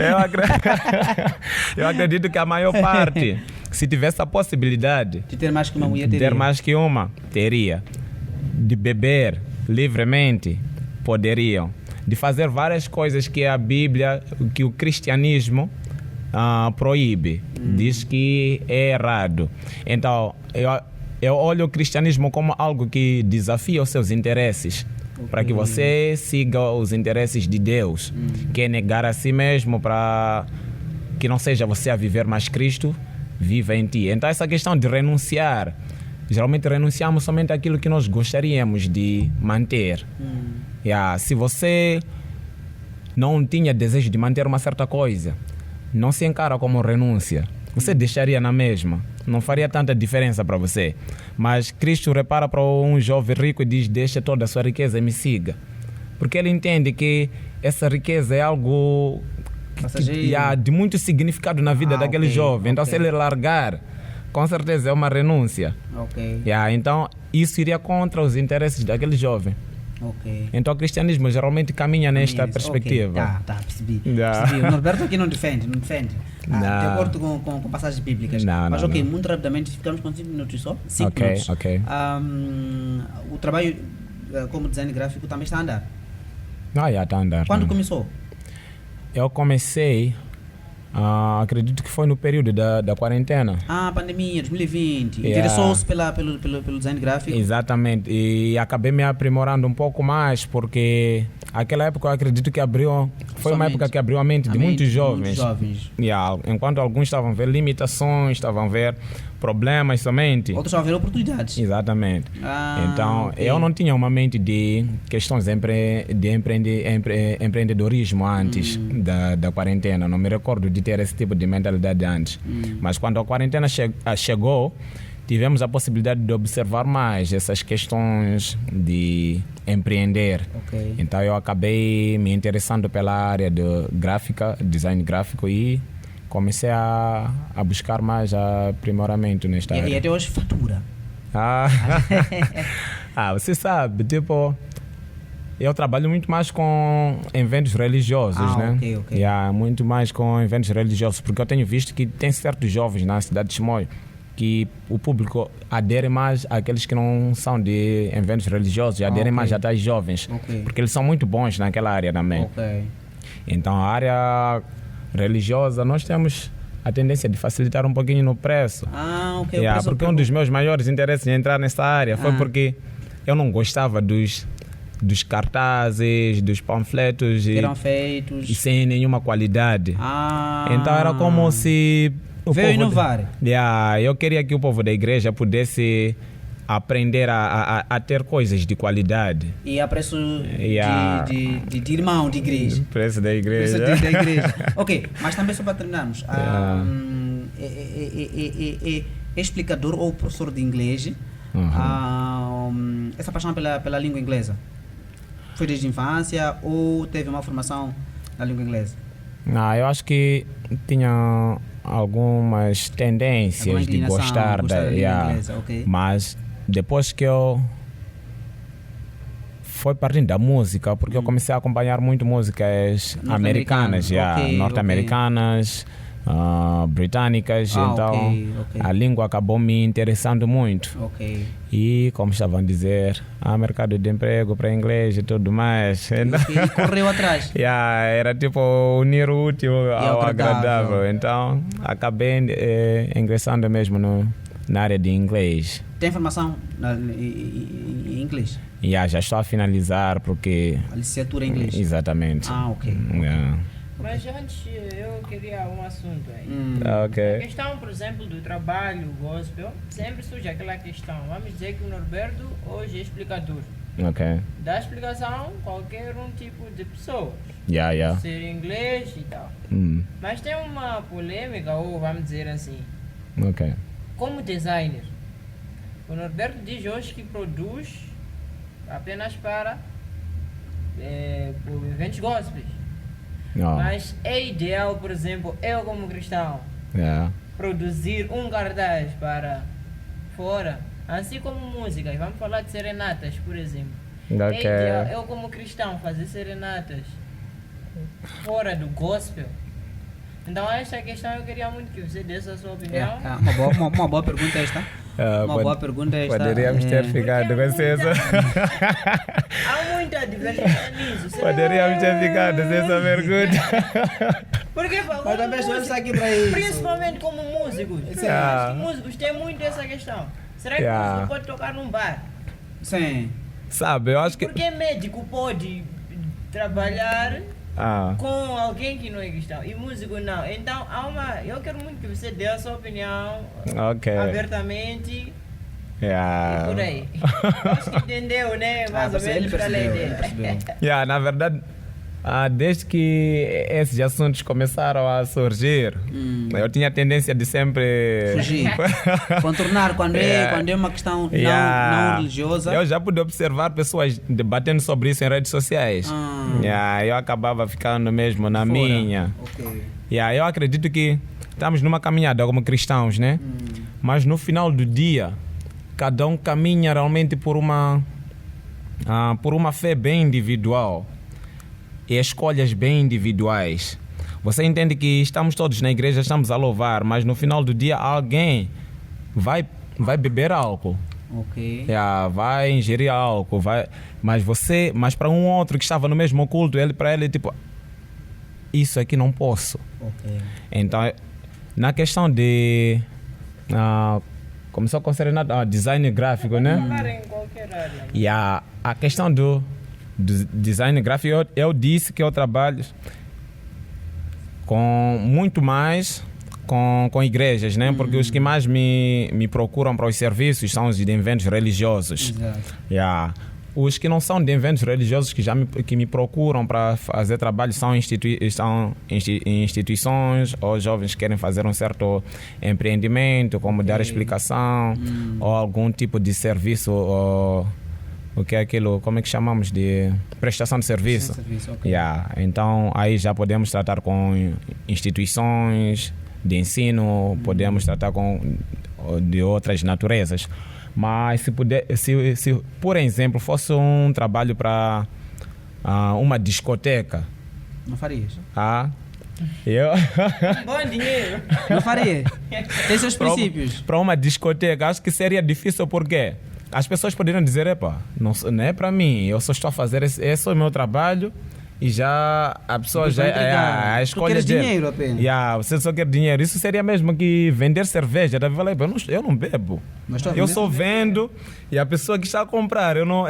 Eu acredito que a maior parte, se tivesse a possibilidade de ter mais que uma mulher, teria. Ter mais que uma, teria. De beber, livremente, poderiam. De fazer várias coisas que a Bíblia, que o cristianismo proíbe, diz que é errado. Então, eu olho o cristianismo como algo que desafia os seus interesses, para que você siga os interesses de Deus, que é negar a si mesmo para que não seja você a viver, mas Cristo viva em ti. Então, essa questão de renunciar, geralmente renunciamos somente àquilo que nós gostaríamos de manter. Se você não tinha desejo de manter uma certa coisa, não se encara como renúncia. Você deixaria na mesma. Não faria tanta diferença para você. Mas Cristo repara para um jovem rico e diz: deixa toda a sua riqueza e me siga. Porque ele entende que essa riqueza é algo de muito significado na vida daquele jovem. Então, se ele largar, com certeza é uma renúncia. Então, isso iria contra os interesses daquele jovem. Então o cristianismo geralmente caminha nesta perspectiva. Percebi. O Norberto aqui não defende. De acordo com passagens bíblicas. Mas muito rapidamente, ficamos com 5 minutos só. 5 minutos. O trabalho como design gráfico também está a andar? Está a andar. Quando começou? Eu comecei, acredito que foi no período da quarentena. Pandemia, 2020. Interessou-se pelo design gráfico? Exatamente. E acabei me aprimorando um pouco mais, porque aquela época eu acredito que foi uma época que abriu a mente de muitos jovens. Enquanto alguns estavam a ver limitações, estavam a ver problemas somente. Outros estavam a ver oportunidades. Exatamente. Então, eu não tinha uma mente de questões de empreendedorismo antes da quarentena. Não me recordo de ter esse tipo de mentalidade antes. Mas quando a quarentena chegou, tivemos a possibilidade de observar mais essas questões de empreender. Então eu acabei me interessando pela área de design gráfico, e comecei a buscar mais aprimoramento nesta área. E até hoje fatura? Você sabe, eu trabalho muito mais com eventos religiosos, né? Muito mais com eventos religiosos, porque eu tenho visto que tem certos jovens na cidade de Chimoio que o público adere mais àqueles que não são de eventos religiosos, aderem mais a tais jovens, porque eles são muito bons naquela área também. Então, a área religiosa, nós temos a tendência de facilitar um pouquinho no preço. Porque um dos meus maiores interesses em entrar nessa área foi porque eu não gostava dos cartazes, dos panfletos que eram feitos e sem nenhuma qualidade. Então era como se veio inovar. Eu queria que o povo da igreja pudesse aprender a ter coisas de qualidade. E a preço de irmão de igreja. Preço da igreja. Mas também só para terminarmos. É explicador ou professor de inglês. Essa paixão pela língua inglesa foi desde a infância ou teve uma formação na língua inglesa? Eu acho que tinha algumas tendências de gostar da língua inglesa, mas depois que eu fui partindo da música, porque eu comecei a acompanhar muito músicas americanas, norte-americanas, britânicas, então a língua acabou me interessando muito. E como estavam a dizer, mercado de emprego para inglês e tudo mais. E correu atrás. Era tipo unir o útil ao agradável. Então acabei ingressando mesmo na área de inglês. Tem formação em inglês? Já estou a finalizar porque... A licenciatura em inglês? Exatamente. Mas antes eu queria um assunto aí. A questão, por exemplo, do trabalho gospel, sempre surge aquela questão. Vamos dizer que o Norberto hoje é explicador. Dá explicação qualquer tipo de pessoa. Ser inglês e tal. Mas tem uma polêmica, ou vamos dizer assim. Como designer, o Norberto diz hoje que produz apenas para eventos gospels. Mas é ideal, por exemplo, eu como cristão, produzir um cartaz para fora, assim como música. Vamos falar de serenatas, por exemplo. É ideal, eu como cristão, fazer serenatas fora do gospel. Então esta questão eu queria muito que você desse a sua opinião. Uma boa pergunta esta. Uma boa pergunta é esta. Poderíamos ter ficado com essa. Há muita diversidade nisso. Poderíamos ter ficado com essa pergunta. Porque, mas também estamos aqui para isso. Principalmente como músicos. Os músicos têm muito essa questão. Será que o músico pode tocar num bar? Sim. Sabe, eu acho que... Porque médico pode trabalhar com alguém que não é cristão e músico não. Então, eu quero muito que você dê a sua opinião abertamente e por aí. Acho que entendeu, né? Mais ou menos qual é a ideia. Na verdade, desde que esses assuntos começaram a surgir, eu tinha a tendência de sempre fugir, contornar quando é uma questão não religiosa. Eu já pude observar pessoas debatendo sobre isso em redes sociais. Eu acabava ficando mesmo na minha. Eu acredito que estamos numa caminhada como cristãos, né? Mas no final do dia, cada um caminha realmente por uma fé bem individual e escolhas bem individuais. Você entende que estamos todos na igreja, estamos a louvar, mas no final do dia alguém vai beber álcool. Vai ingerir álcool, mas para um outro que estava no mesmo culto, para ele tipo, isso aqui não posso. Então, na questão de começou a considerar design gráfico, né? E a questão do design gráfico, eu disse que eu trabalho com muito mais com igrejas, né? Porque os que mais me procuram para os serviços são os de eventos religiosos. Os que não são de eventos religiosos que me procuram para fazer trabalho são instituições ou jovens que querem fazer um certo empreendimento, como dar explicação ou algum tipo de serviço o que é aquilo, como é que chamamos de prestação de serviço. Então aí já podemos tratar com instituições de ensino, podemos tratar de outras naturezas. Mas se por exemplo fosse um trabalho para uma discoteca, não faria isso? Bom dinheiro. Não faria. Tem seus princípios. Para uma discoteca acho que seria difícil, porque as pessoas poderiam dizer, não é para mim, eu só estou a fazer esse é o meu trabalho, e já a pessoa a escolha dele. Dinheiro apenas. Você só quer dinheiro. Isso seria mesmo que vender cerveja. Eu não bebo. Eu só vendo e a pessoa que está a comprar, eu não.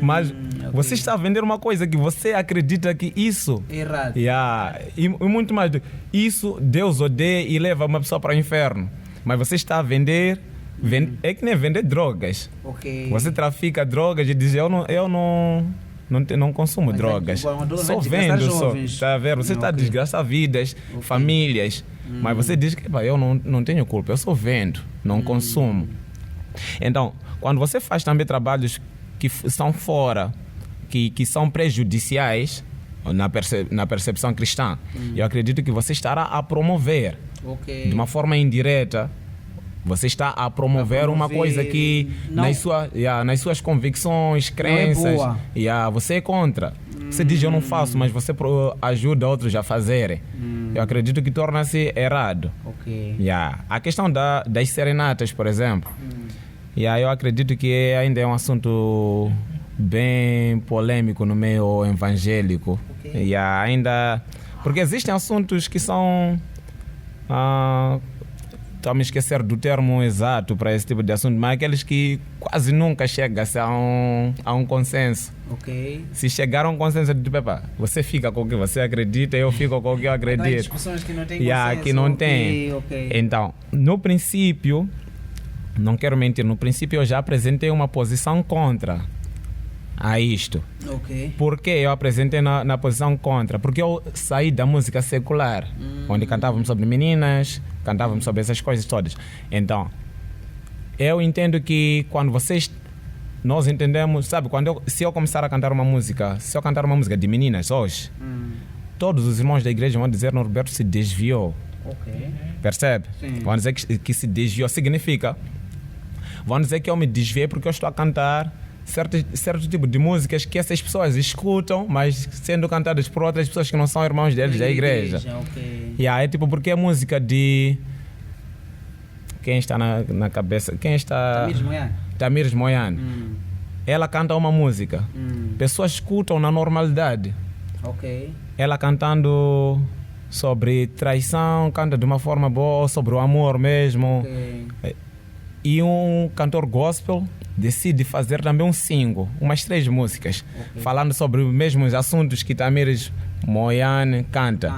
Mas você está a vender uma coisa que você acredita que isso é errado. E muito mais. Isso Deus odeia e leva uma pessoa para o inferno. Mas você está a vender. É que nem vender drogas. Você trafica drogas e diz, eu não consumo drogas. Só vendo, tá vendo? Você está a desgraçar vidas, famílias. Mas você diz que eu não tenho culpa, eu só vendo, não consumo. Então, quando você faz também trabalhos que são fora, que são prejudiciais na percepção cristã, eu acredito que você estará a promover de uma forma indireta. Você está a promover uma coisa que nas suas convicções, crenças, você é contra. Você diz eu não faço, mas você ajuda outros a fazerem. Eu acredito que torna-se errado. A questão das serenatas, por exemplo, eu acredito que ainda é um assunto bem polêmico no meio evangélico. Porque existem assuntos que são... Estou a me esquecer do termo exato para esse tipo de assunto, mas aqueles que quase nunca chega-se a um consenso. Se chegar a um consenso de você fica com o que você acredita, eu fico com o que eu acredito. Discussões que não tem consenso. Que não tem. Então, no princípio, não quero mentir, no princípio eu já apresentei uma posição contra a isto. Por que eu apresentei na posição contra? Porque eu saí da música secular, onde cantávamos sobre meninas, cantávamos sobre essas coisas todas. Então, eu entendo que quando nós entendemos, sabe, se eu começar a cantar uma música, se eu cantar uma música de meninas hoje, todos os irmãos da igreja vão dizer Norberto se desviou. Percebe? Sim. Vão dizer que se desviou, significa, vão dizer que eu me desviei porque eu estou a cantar certo tipo de músicas que essas pessoas escutam, mas sendo cantadas por outras pessoas que não são irmãos deles da igreja. É tipo, porque é música de quem está na cabeça, quem está... Tamires Moiane. Ela canta uma música. Pessoas escutam na normalidade. Ela cantando sobre traição, canta de uma forma boa, sobre o amor mesmo. E um cantor gospel decide fazer também um single, umas 3 músicas, falando sobre os mesmos assuntos que Tamires Moiane canta.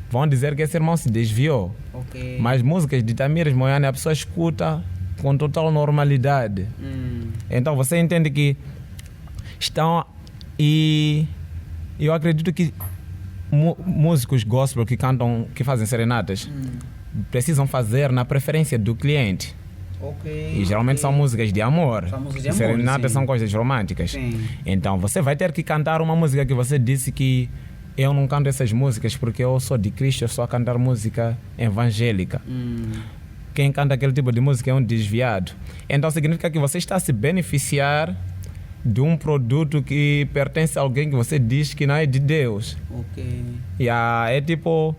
Vão dizer que esse irmão se desviou. Mas músicas de Tamires Moiane a pessoa escuta com total normalidade. Então você entende que estão... E eu acredito que músicos gospel que cantam, que fazem serenatas, precisam fazer na preferência do cliente. E geralmente são músicas de amor. Serenatas são coisas românticas. Então você vai ter que cantar uma música que você disse que eu não canto essas músicas porque eu sou de Cristo, eu só cantar música evangélica. Quem canta aquele tipo de música é um desviado. Então significa que você está a se beneficiar de um produto que pertence a alguém que você diz que não é de Deus. É tipo...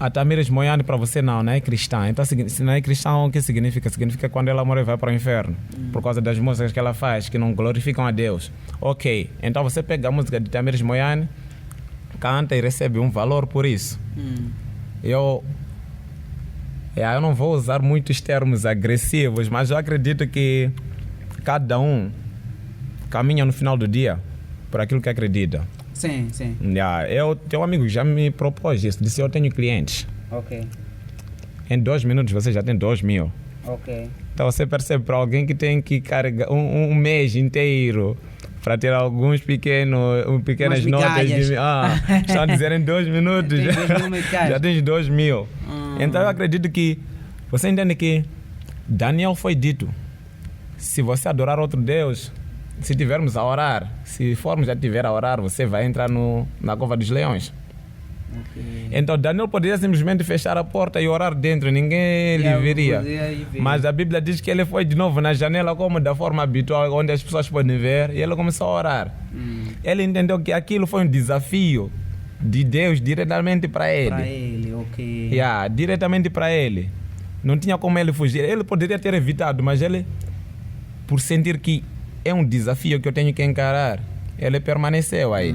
A Tamires Moiane para você não é cristã. Então se não é cristã, o que significa? Significa que quando ela morre vai para o inferno. Por causa das músicas que ela faz, que não glorificam a Deus. Então você pega a música de Tamires Moiane, canta e recebe um valor por isso. Eu não vou usar muitos termos agressivos, mas eu acredito que cada um caminha no final do dia por aquilo que acredita. Sim. Eu tenho um amigo que já me propôs isso, disse: eu tenho clientes. Em 2 minutos você já tem 2.000. Então você percebe, para alguém que tem que carregar um mês inteiro para ter alguns pequenas notas de... estão a dizer em 2 minutos já tens 2.000. Então eu acredito que você entende que Daniel foi dito: se você adorar outro Deus, se tivermos a orar, se formos já tiver a orar, você vai entrar na cova dos leões. Então Daniel poderia simplesmente fechar a porta e orar dentro, ninguém lhe veria. Mas a Bíblia diz que ele foi de novo na janela, como da forma habitual, onde as pessoas podem ver, e ele começou a orar. Ele entendeu que aquilo foi um desafio de Deus diretamente para ele. Diretamente para ele. Não tinha como ele fugir. Ele poderia ter evitado, mas ele, por sentir que é um desafio que eu tenho que encarar, ele permaneceu aí.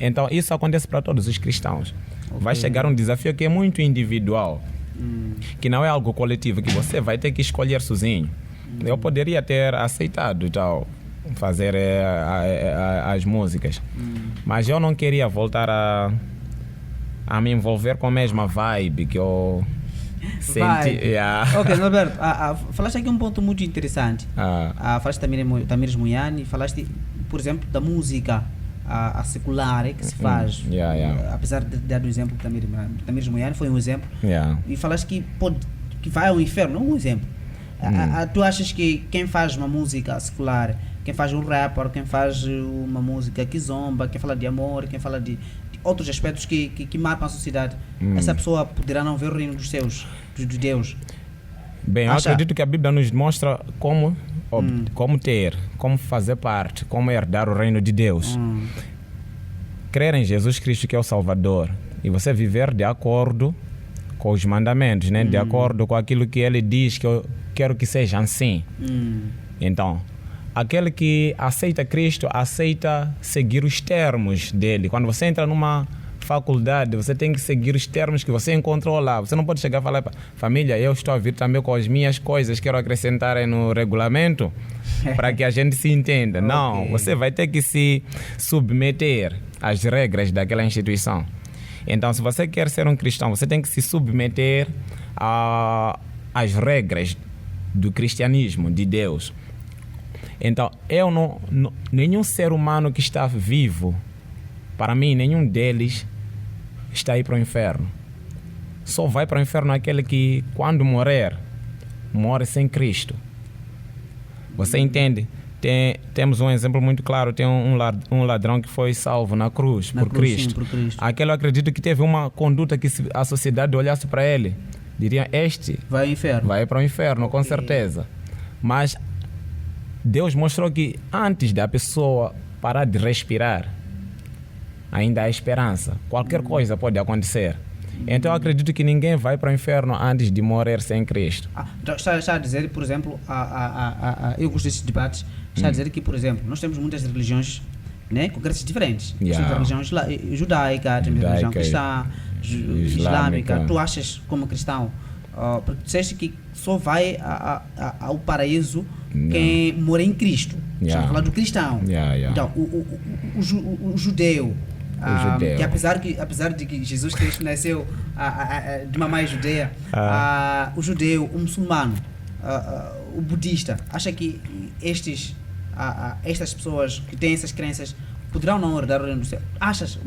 Então isso acontece para todos os cristãos. Vai chegar um desafio que é muito individual, que não é algo coletivo, que você vai ter que escolher sozinho. Eu poderia ter aceitado fazer as músicas, mas eu não queria voltar a me envolver com a mesma vibe que eu senti. Norberto, falaste aqui um ponto muito interessante. Falaste Tamires Moiane, falaste, por exemplo, da música a secular que se faz. Apesar de dar o exemplo de Tamires Moiane, foi um exemplo. E falaste que vai ao inferno, não um exemplo. Tu achas que quem faz uma música secular, quem faz um rap, ou quem faz uma música que zomba, quem fala de amor, quem fala de outros aspectos que marcam a sociedade, essa pessoa poderá não ver o reino dos céus, de Deus? Bem, eu acredito que a Bíblia nos mostra como fazer parte, como herdar o reino de Deus. Crer em Jesus Cristo, que é o Salvador, e você viver de acordo com os mandamentos, né? De acordo com aquilo que ele diz que eu quero que seja assim. Então, aquele que aceita Cristo, aceita seguir os termos dele. Quando você entra numa faculdade, você tem que seguir os termos que você encontrou lá. Você não pode chegar e falar: família, eu estou a vir também com as minhas coisas, quero acrescentar no regulamento para que a gente se entenda. Não, você vai ter que se submeter às regras daquela instituição. Então, se você quer ser um cristão, você tem que se submeter às regras do cristianismo, de Deus. Então, nenhum ser humano que está vivo, para mim, nenhum deles está aí para o inferno. Só vai para o inferno aquele que, quando morre sem Cristo. Você entende? Temos um exemplo muito claro. Tem um ladrão que foi salvo na cruz, por Cristo. Sim, por Cristo. Aquele, eu acredito que teve uma conduta que, se a sociedade olhasse para ele, diria: este vai ao inferno. Vai para o inferno, com certeza. Mas Deus mostrou que antes da pessoa parar de respirar, ainda há esperança. Qualquer coisa pode acontecer. Então eu acredito que ninguém vai para o inferno antes de morrer sem Cristo. Então está a dizer, por exemplo, eu gosto desses debates, está a dizer que, por exemplo, nós temos muitas religiões, né, com crenças diferentes. Nós temos a religião judaica, temos a religião cristã, islâmica. Tu achas, como cristão, porque tu disseste que só vai ao paraíso quem mora em Cristo. Estamos a falar do cristão. Então, o judeu, que apesar de que Jesus Cristo nasceu de uma mãe judeia, o judeu, o muçulmano, o budista, acha que estas pessoas que têm essas crenças poderão não herdar o reino do céu? Achas?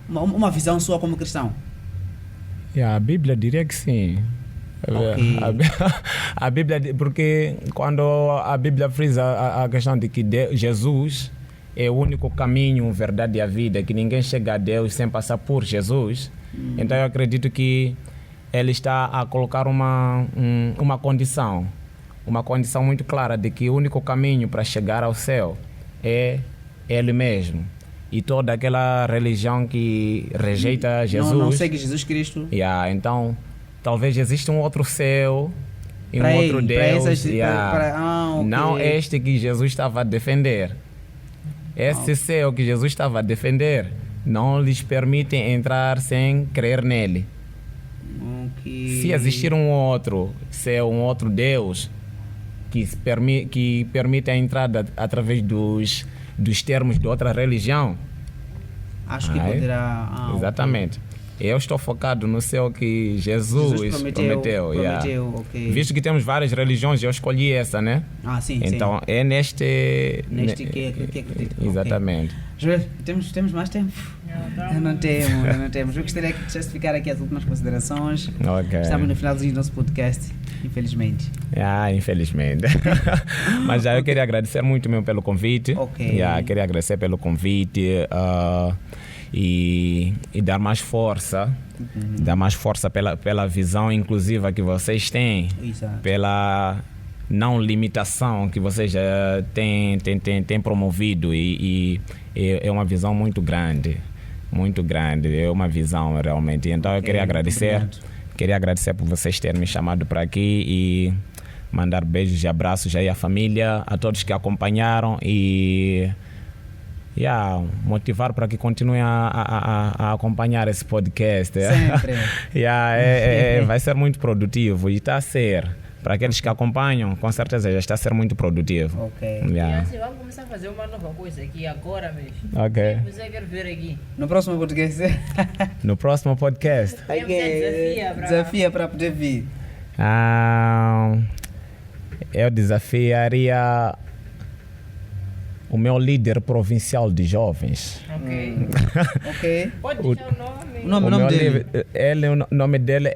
Uma visão sua como cristão? A Bíblia diria que sim. Okay. A Bíblia, porque quando a Bíblia frisa a questão de que Jesus é o único caminho, verdade e a vida, que ninguém chega a Deus sem passar por Jesus, então eu acredito que ele está a colocar uma condição muito clara de que o único caminho para chegar ao céu é ele mesmo. E toda aquela religião que rejeita Jesus... Não segue Jesus Cristo. Então, talvez exista um outro céu e um outro Deus. Não este que Jesus estava a defender. Esse céu que Jesus estava a defender não lhes permite entrar sem crer nele. Se existir um outro céu, um outro Deus que permite a entrada através dos termos de outra religião, acho que poderá... exatamente. Eu estou focado no céu que Jesus prometeu. Okay. Visto que temos várias religiões, eu escolhi essa, né? Sim. Então é neste que exatamente. Joel, temos mais tempo? Não temos. Eu gostaria de justificar aqui as últimas considerações. Estamos no finalzinho do nosso podcast, infelizmente. Infelizmente. Mas já eu queria agradecer muito mesmo pelo convite. Queria agradecer pelo convite e dar mais força. Dar mais força pela visão inclusiva que vocês têm. Exato. Pela não limitação que vocês já têm promovido e é uma visão muito grande, é uma visão realmente. Então eu queria agradecer por vocês terem me chamado para aqui e mandar beijos e abraços aí à família, a todos que acompanharam e motivar para que continuem a acompanhar esse podcast. Sempre. Vai ser muito produtivo e está a ser. Para aqueles que acompanham, com certeza já está a ser muito produtivo. Vamos começar a fazer uma nova coisa aqui agora mesmo. Você quer ver aqui? No próximo podcast? No próximo podcast? Desafia para poder vir. Eu desafiaria o meu líder provincial de jovens. Ok. Pode deixar o nome. O nome dele? O nome dele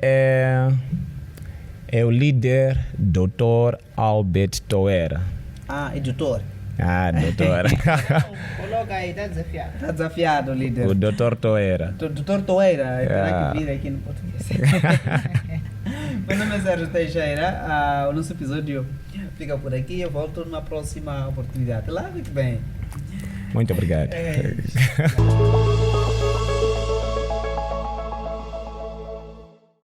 é o líder Dr. Albert Toera. É doutor? Doutor. Coloca aí, está desafiado. Está desafiado, líder. O Dr. Toera. Dr. Toera, terá que vir aqui no português. Meu nome é Sérgio Teixeira. O nosso episódio fica por aqui. Eu volto numa próxima oportunidade. Lá, muito bem. Muito obrigado.